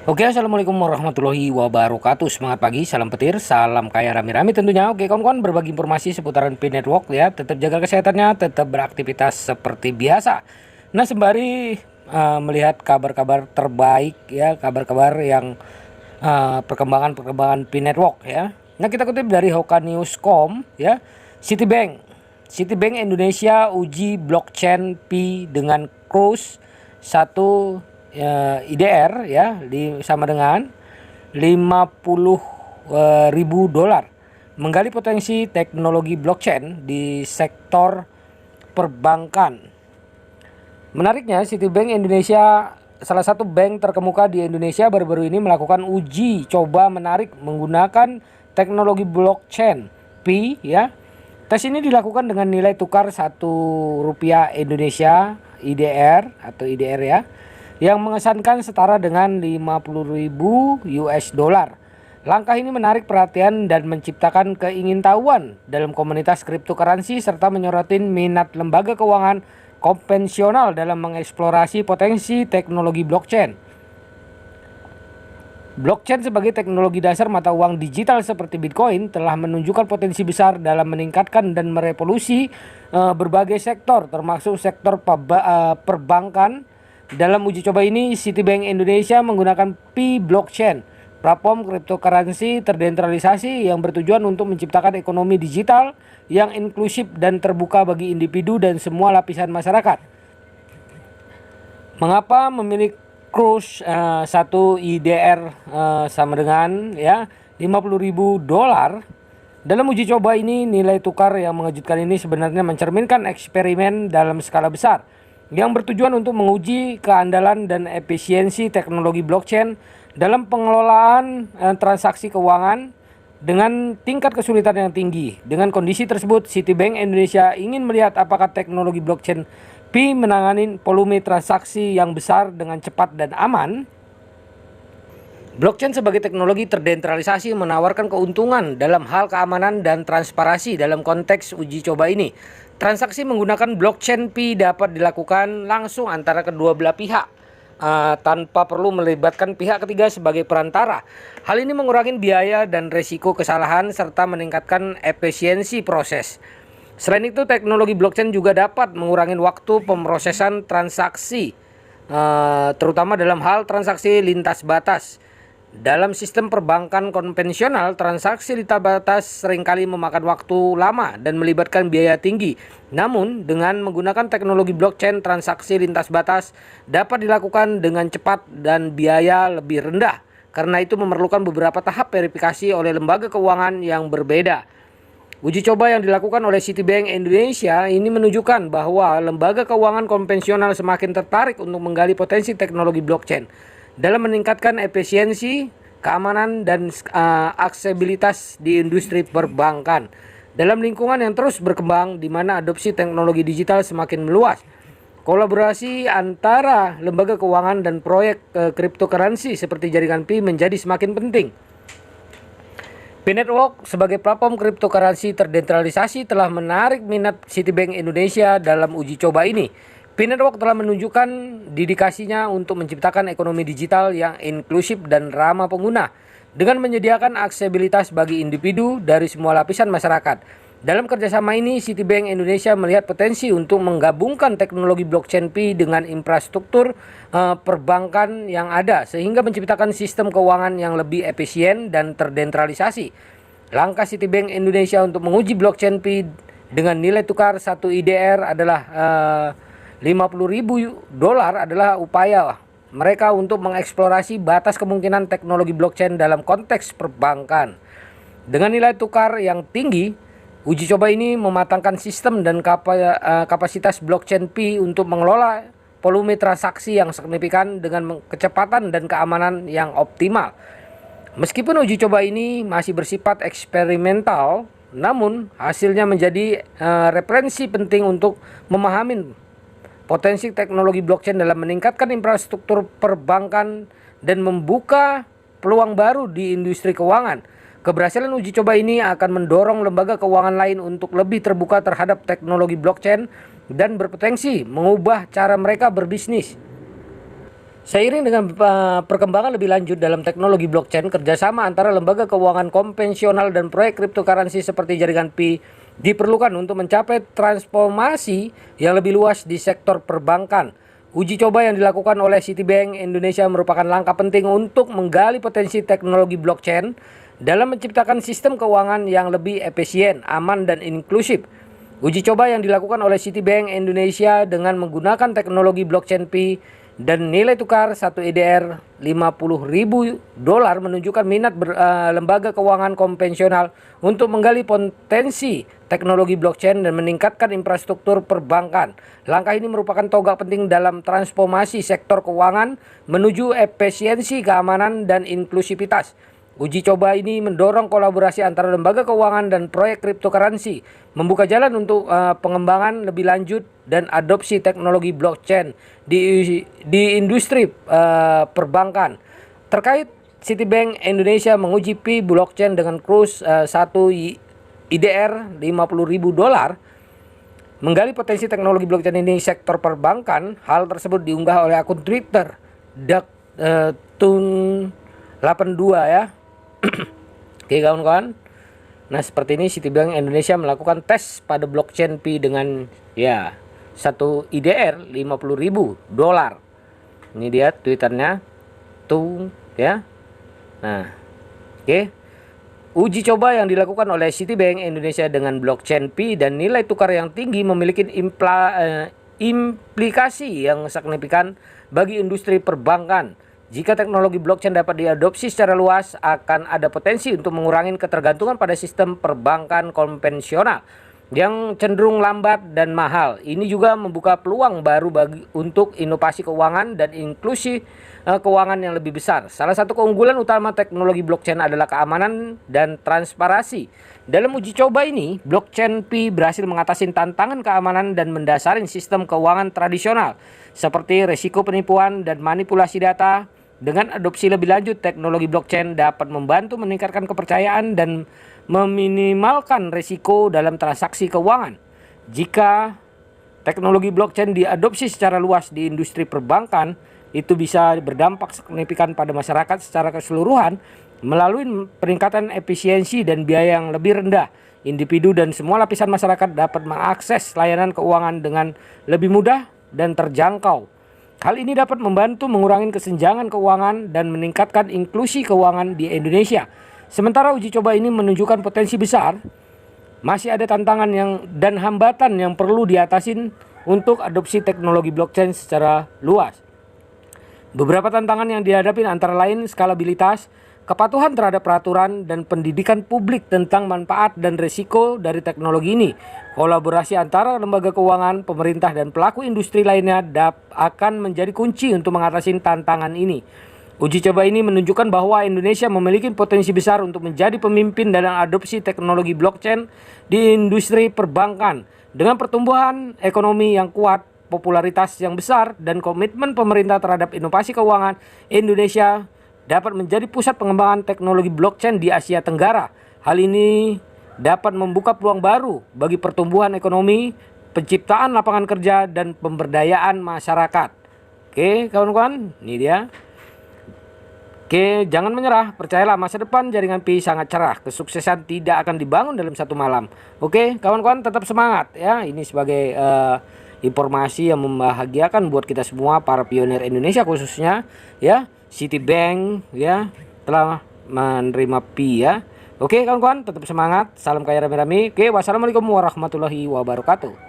Oke, assalamualaikum warahmatullahi wabarakatuh. Semangat pagi, salam petir, salam kaya rame-rame tentunya. Oke, kawan-kawan, berbagi informasi seputaran Pi Network ya. Tetap jaga kesehatannya, tetap beraktivitas seperti biasa. Nah, sembari melihat kabar-kabar terbaik ya, kabar-kabar yang perkembangan-perkembangan Pi Network ya. Nah, kita kutip dari Hoka News.com ya. Citibank Indonesia uji blockchain Pi dengan Cruise 1 IDR ya sama dengan 50.000 dolar, menggali potensi teknologi blockchain di sektor perbankan. Menariknya, Citibank Indonesia, salah satu bank terkemuka di Indonesia, baru-baru ini melakukan uji coba menarik menggunakan teknologi blockchain Pi ya. Tes ini dilakukan dengan nilai tukar 1 rupiah Indonesia IDR atau IDR ya, yang mengesankan setara dengan 50.000 US dollar. Langkah ini menarik perhatian dan menciptakan keingintahuan dalam komunitas cryptocurrency serta menyorotin minat lembaga keuangan konvensional dalam mengeksplorasi potensi teknologi blockchain. Blockchain sebagai teknologi dasar mata uang digital seperti Bitcoin telah menunjukkan potensi besar dalam meningkatkan dan merevolusi berbagai sektor, termasuk sektor perbankan. Dalam uji coba ini, Citibank Indonesia menggunakan Pi Blockchain, platform cryptocurrency terdesentralisasi yang bertujuan untuk menciptakan ekonomi digital yang inklusif dan terbuka bagi individu dan semua lapisan masyarakat. Mengapa memilih Cruise 1 IDR sama dengan ya 50.000 dolar? Dalam uji coba ini, nilai tukar yang mengejutkan ini sebenarnya mencerminkan eksperimen dalam skala besar yang bertujuan untuk menguji keandalan dan efisiensi teknologi blockchain dalam pengelolaan transaksi keuangan dengan tingkat kesulitan yang tinggi. Dengan kondisi tersebut, Citibank Indonesia ingin melihat apakah teknologi blockchain Pi menangani volume transaksi yang besar dengan cepat dan aman. Blockchain sebagai teknologi terdesentralisasi menawarkan keuntungan dalam hal keamanan dan transparansi. Dalam konteks uji coba ini, transaksi menggunakan blockchain Pi dapat dilakukan langsung antara kedua belah pihak tanpa perlu melibatkan pihak ketiga sebagai perantara. Hal ini mengurangi biaya dan risiko kesalahan serta meningkatkan efisiensi proses. Selain itu, teknologi blockchain juga dapat mengurangi waktu pemrosesan transaksi, terutama dalam hal transaksi lintas batas. Dalam sistem perbankan konvensional, transaksi lintas batas seringkali memakan waktu lama dan melibatkan biaya tinggi. Namun, dengan menggunakan teknologi blockchain, transaksi lintas batas dapat dilakukan dengan cepat dan biaya lebih rendah. Karena itu memerlukan beberapa tahap verifikasi oleh lembaga keuangan yang berbeda. Uji coba yang dilakukan oleh Citibank Indonesia ini menunjukkan bahwa lembaga keuangan konvensional semakin tertarik untuk menggali potensi teknologi blockchain dalam meningkatkan efisiensi, keamanan, dan aksesibilitas di industri perbankan. Dalam lingkungan yang terus berkembang di mana adopsi teknologi digital semakin meluas, kolaborasi antara lembaga keuangan dan proyek cryptocurrency seperti jaringan Pi menjadi semakin penting. Pi Network sebagai platform cryptocurrency terdesentralisasi telah menarik minat Citibank Indonesia dalam uji coba ini. Pi Network telah menunjukkan dedikasinya untuk menciptakan ekonomi digital yang inklusif dan ramah pengguna dengan menyediakan aksesibilitas bagi individu dari semua lapisan masyarakat. Dalam kerjasama ini, Citibank Indonesia melihat potensi untuk menggabungkan teknologi blockchain Pi dengan infrastruktur perbankan yang ada sehingga menciptakan sistem keuangan yang lebih efisien dan terdesentralisasi. Langkah Citibank Indonesia untuk menguji blockchain Pi dengan nilai tukar 1 IDR adalah 50.000 dolar adalah upaya mereka untuk mengeksplorasi batas kemungkinan teknologi blockchain dalam konteks perbankan. Dengan nilai tukar yang tinggi, uji coba ini mematangkan sistem dan kapasitas blockchain Pi untuk mengelola volume transaksi yang signifikan dengan kecepatan dan keamanan yang optimal. Meskipun uji coba ini masih bersifat eksperimental, namun hasilnya menjadi referensi penting untuk memahami potensi teknologi blockchain dalam meningkatkan infrastruktur perbankan dan membuka peluang baru di industri keuangan. Keberhasilan uji coba ini akan mendorong lembaga keuangan lain untuk lebih terbuka terhadap teknologi blockchain dan berpotensi mengubah cara mereka berbisnis. Seiring dengan perkembangan lebih lanjut dalam teknologi blockchain, kerjasama antara lembaga keuangan konvensional dan proyek cryptocurrency seperti jaringan Pi diperlukan untuk mencapai transformasi yang lebih luas di sektor perbankan. Uji coba yang dilakukan oleh Citibank Indonesia merupakan langkah penting untuk menggali potensi teknologi blockchain dalam menciptakan sistem keuangan yang lebih efisien, aman, dan inklusif. Uji coba yang dilakukan oleh Citibank Indonesia dengan menggunakan teknologi blockchain Pi dan nilai tukar 1 EDR $50.000 menunjukkan minat lembaga keuangan konvensional untuk menggali potensi teknologi blockchain dan meningkatkan infrastruktur perbankan. Langkah ini merupakan tonggak penting dalam transformasi sektor keuangan menuju efisiensi, keamanan, dan inklusivitas. Uji coba ini mendorong kolaborasi antara lembaga keuangan dan proyek cryptocurrency, membuka jalan untuk pengembangan lebih lanjut dan adopsi teknologi blockchain di industri perbankan. Terkait Citibank Indonesia menguji Pi blockchain dengan kurs 1 IDR $50.000, menggali potensi teknologi blockchain ini sektor perbankan. Hal tersebut diunggah oleh akun Twitter Tun82 ya. Oke kawan-kawan. Nah seperti ini Citibank Indonesia melakukan tes pada blockchain Pi dengan 1 IDR $50.000. Ini dia twitternya tuh ya. Nah oke. Uji coba yang dilakukan oleh Citibank Indonesia dengan blockchain Pi dan nilai tukar yang tinggi memiliki implikasi yang signifikan bagi industri perbankan. Jika teknologi blockchain dapat diadopsi secara luas, akan ada potensi untuk mengurangi ketergantungan pada sistem perbankan konvensional yang cenderung lambat dan mahal. Ini juga membuka peluang baru untuk inovasi keuangan dan inklusi keuangan yang lebih besar. Salah satu keunggulan utama teknologi blockchain adalah keamanan dan transparansi. Dalam uji coba ini, blockchain Pi berhasil mengatasi tantangan keamanan dan mendasari sistem keuangan tradisional seperti risiko penipuan dan manipulasi data. Dengan adopsi lebih lanjut, teknologi blockchain dapat membantu meningkatkan kepercayaan dan meminimalkan risiko dalam transaksi keuangan. Jika teknologi blockchain diadopsi secara luas di industri perbankan, itu bisa berdampak signifikan pada masyarakat secara keseluruhan melalui peningkatan efisiensi dan biaya yang lebih rendah. Individu dan semua lapisan masyarakat dapat mengakses layanan keuangan dengan lebih mudah dan terjangkau. Hal ini dapat membantu mengurangi kesenjangan keuangan dan meningkatkan inklusi keuangan di Indonesia. Sementara uji coba ini menunjukkan potensi besar, masih ada tantangan dan hambatan yang perlu diatasin untuk adopsi teknologi blockchain secara luas. Beberapa tantangan yang dihadapi antara lain skalabilitas, kepatuhan terhadap peraturan, dan pendidikan publik tentang manfaat dan risiko dari teknologi ini. Kolaborasi antara lembaga keuangan, pemerintah, dan pelaku industri lainnya akan menjadi kunci untuk mengatasi tantangan ini. Uji coba ini menunjukkan bahwa Indonesia memiliki potensi besar untuk menjadi pemimpin dalam adopsi teknologi blockchain di industri perbankan. Dengan pertumbuhan ekonomi yang kuat, popularitas yang besar, dan komitmen pemerintah terhadap inovasi keuangan, Indonesia dapat menjadi pusat pengembangan teknologi blockchain di Asia Tenggara. Hal ini dapat membuka peluang baru bagi pertumbuhan ekonomi, penciptaan lapangan kerja, dan pemberdayaan masyarakat. Oke kawan-kawan, ini dia. Oke, jangan menyerah, percayalah masa depan jaringan Pi sangat cerah. Kesuksesan tidak akan dibangun dalam satu malam. Oke kawan-kawan, tetap semangat ya. Ini sebagai informasi yang membahagiakan buat kita semua, para pionir Indonesia khususnya ya. Citibank ya telah menerima Pi ya. Oke kawan-kawan, tetap semangat, salam kaya rame-rame. Oke, wassalamualaikum warahmatullahi wabarakatuh.